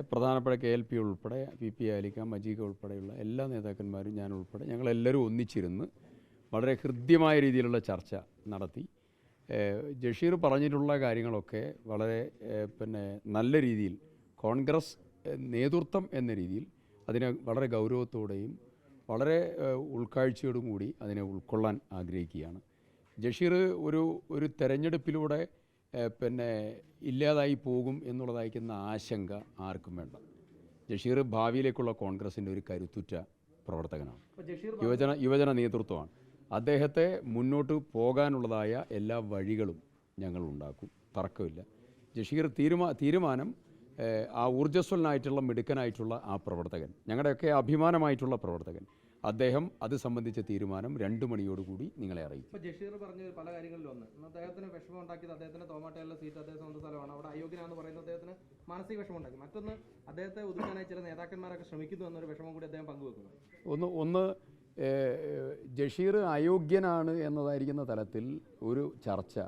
പ്രധാനപ്പെട്ട KLP ഉൾപ്പെടെ PP Alikka മജീക ഉൾപ്പെടെയുള്ള എല്ലാ നേതാക്കന്മാരും ഞാൻ ഉൾപ്പെടെ ഞങ്ങളെല്ലാവരും ഒന്നിച്ചിരുന്ന് വളരെ ഹൃദ്യമായ രീതിയിലുള്ള ചർച്ച നടത്തി. ജഷീർ പറഞ്ഞിട്ടുള്ള കാര്യങ്ങളൊക്കെ വളരെ നല്ല രീതിയിൽ കോൺഗ്രസ് നേതൃത്വം എന്ന രീതിയിൽ അതിനെ വളരെ ഗൗരവത്തോടെയും വളരെ ഉൾക്കാഴ്ചയോടും കൂടി അതിനെ ഉൾക്കൊള്ളാൻ ആഗ്രഹിക്കുകയാണ്. ജഷീർ ഒരു തെരഞ്ഞെടുപ്പിലൂടെ ഇല്ലാതായി പോകും എന്നുള്ളതായിരിക്കുന്ന ആശങ്ക ആർക്കും വേണ്ട. ജഷീർ ഭാവിയിലേക്കുള്ള കോൺഗ്രസിൻ്റെ ഒരു കരുത്തുറ്റ പ്രവർത്തകനാണ്, യുവജന നേതൃത്വമാണ്. അദ്ദേഹത്തെ മുന്നോട്ട് പോകാനുള്ളതായ എല്ലാ വഴികളും ഞങ്ങൾ ഉണ്ടാക്കും, തർക്കമില്ല. ജഷീർ തീരുമാനം ആ ഊർജ്ജസ്വലനായിട്ടുള്ള മിടുക്കനായിട്ടുള്ള ആ പ്രവർത്തകൻ, ഞങ്ങളുടെയൊക്കെ അഭിമാനമായിട്ടുള്ള പ്രവർത്തകൻ, അദ്ദേഹം അത് സംബന്ധിച്ച തീരുമാനം 2 മണിയോടുകൂടി നിങ്ങളെ അറിയിക്കും. ഇപ്പോൾ ജഷീർ പറഞ്ഞ പല കാര്യങ്ങളിലും ഒന്ന് അദ്ദേഹത്തിന് വിഷമം ഉണ്ടാക്കിയത് അദ്ദേഹത്തിന് തോമാട്ടയുള്ള സീറ്റ് അദ്ദേഹം സ്വന്തം സ്ഥലമാണ്, അവിടെ അയോഗ്യനാണെന്ന് പറയുന്നത് അദ്ദേഹത്തിന് മാനസിക വിഷമം ഉണ്ടാക്കി. മറ്റൊന്ന് അദ്ദേഹത്തെ ഒതുക്കാനായി ചില നേതാക്കന്മാരൊക്കെ ശ്രമിക്കുന്നു എന്നൊരു വിഷമം കൂടി അദ്ദേഹം പങ്കുവെക്കുന്നു. ഒന്ന് ജഷീർ അയോഗ്യനാണ് എന്നതായിരിക്കുന്ന തലത്തിൽ ഒരു ചർച്ച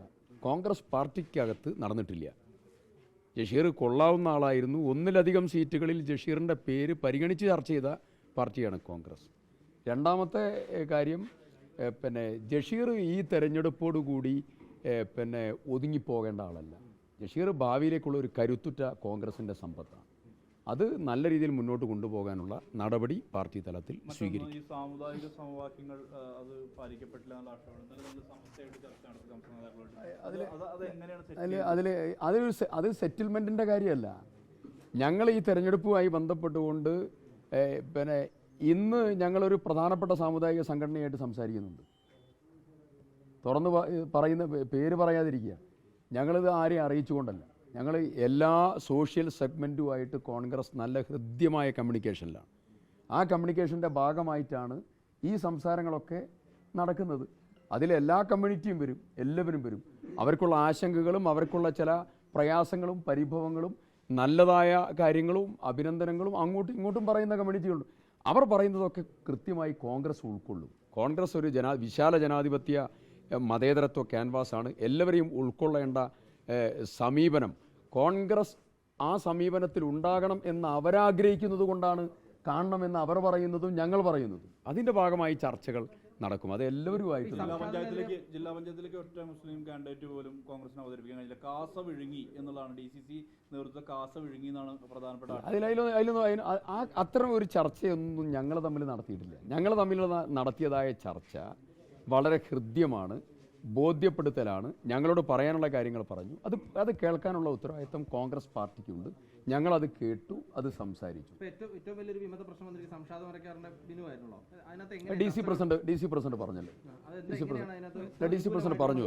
കോൺഗ്രസ് പാർട്ടിക്കകത്ത് നടന്നിട്ടില്ല. ജഷീർ കൊള്ളാവുന്ന ആളായിരുന്നു. 1ലധികം സീറ്റുകളിൽ ജഷീറിൻ്റെ പേര് പരിഗണിച്ച് ചർച്ച ചെയ്ത പാർട്ടിയാണ് കോൺഗ്രസ്. രണ്ടാമത്തെ കാര്യം ജഷീർ ഈ തെരഞ്ഞെടുപ്പോടുകൂടി ഒതുങ്ങിപ്പോകേണ്ട ആളല്ല. ജഷീർ ഭാവിയിലേക്കുള്ള ഒരു കരുത്തുറ്റ കോൺഗ്രസിൻ്റെ സമ്പത്താണ്. അത് നല്ല രീതിയിൽ മുന്നോട്ട് കൊണ്ടുപോകാനുള്ള നടപടി പാർട്ടി തലത്തിൽ സ്വീകരിക്കും. സാമുദായിക സമവാക്യങ്ങൾ അത് പാലിക്കപ്പെട്ടില്ല അതിൽ സെറ്റിൽമെൻറ്റിൻ്റെ കാര്യമല്ല. ഞങ്ങൾ ഈ തെരഞ്ഞെടുപ്പുമായി ബന്ധപ്പെട്ടുകൊണ്ട് ഇന്ന് ഞങ്ങളൊരു പ്രധാനപ്പെട്ട സാമുദായിക സംഘടനയായിട്ട് സംസാരിക്കുന്നുണ്ട്. തുറന്ന് പറയുന്ന പേര് പറയാതിരിക്കുക. ഞങ്ങളിത് ആരെയും അറിയിച്ചുകൊണ്ടല്ല. ഞങ്ങൾ എല്ലാ സോഷ്യൽ സെഗ്മെൻറ്റുമായിട്ട് കോൺഗ്രസ് നല്ല ഹൃദ്യമായ കമ്മ്യൂണിക്കേഷനിലാണ്. ആ കമ്മ്യൂണിക്കേഷൻ്റെ ഭാഗമായിട്ടാണ് ഈ സംസാരങ്ങളൊക്കെ നടക്കുന്നത്. അതിലെല്ലാ കമ്മ്യൂണിറ്റിയും വരും, എല്ലാവരും വരും. അവർക്കുള്ള ആശങ്കകളും അവർക്കുള്ള ചില പ്രയാസങ്ങളും പരിഭവങ്ങളും നല്ലതായ കാര്യങ്ങളും അഭിനന്ദനങ്ങളും അങ്ങോട്ടും ഇങ്ങോട്ടും പറയുന്ന കമ്മ്യൂണിറ്റികളുണ്ട്. അവർ പറയുന്നതൊക്കെ കൃത്യമായി കോൺഗ്രസ് ഉൾക്കൊള്ളും. കോൺഗ്രസ് ഒരു വിശാല ജനാധിപത്യ മതേതരത്വ ക്യാൻവാസാണ്. എല്ലാവരെയും ഉൾക്കൊള്ളേണ്ട സമീപനം കോൺഗ്രസ് ആ സമീപനത്തിൽ ഉണ്ടാകണം എന്ന് അവരാഗ്രഹിക്കുന്നത് കൊണ്ടാണ് കാണണമെന്ന് അവർ പറയുന്നതും ഞങ്ങൾ പറയുന്നതും. അതിൻ്റെ ഭാഗമായി ചർച്ചകൾ നടക്കും. അത് എല്ലാവരുമായിട്ട് ജില്ലാ പഞ്ചായത്തിലേക്ക് ഒറ്റ മുസ്ലിം കാൻഡിഡേറ്റ് പോലും കോൺഗ്രസിന് അവതരിപ്പിക്കാൻ കഴിയില്ല. കാസ വിഴുങ്ങി എന്നുള്ളതാണ് DCC നേതൃത്വം കാസ വിഴുങ്ങി എന്നാണ് പ്രധാനപ്പെട്ട. അതിലൊന്നും അത്തരം ഒരു ചർച്ചയൊന്നും ഞങ്ങൾ തമ്മിൽ നടത്തിയിട്ടില്ല. ഞങ്ങൾ തമ്മിൽ നടത്തിയതായ ചർച്ച വളരെ ഹൃദ്യമാണ്, ബോധ്യപ്പെടുത്തലാണ്. ഞങ്ങളോട് പറയാനുള്ള കാര്യങ്ങൾ പറഞ്ഞു. അത് കേൾക്കാനുള്ള ഉത്തരവാദിത്വം കോൺഗ്രസ് പാർട്ടിക്കുണ്ട്. ഞങ്ങളത് കേട്ടു, അത് സംസാരിച്ചു. ഏറ്റവും വലിയൊരു വിമത പ്രശ്നം സംഷാദ് മരക്കാരന്റെ ബിനുവായിരുന്നല്ലോ. DC പ്രസിഡന്റ് പറഞ്ഞല്ലോ. DC പ്രസിഡന്റ് പറഞ്ഞു.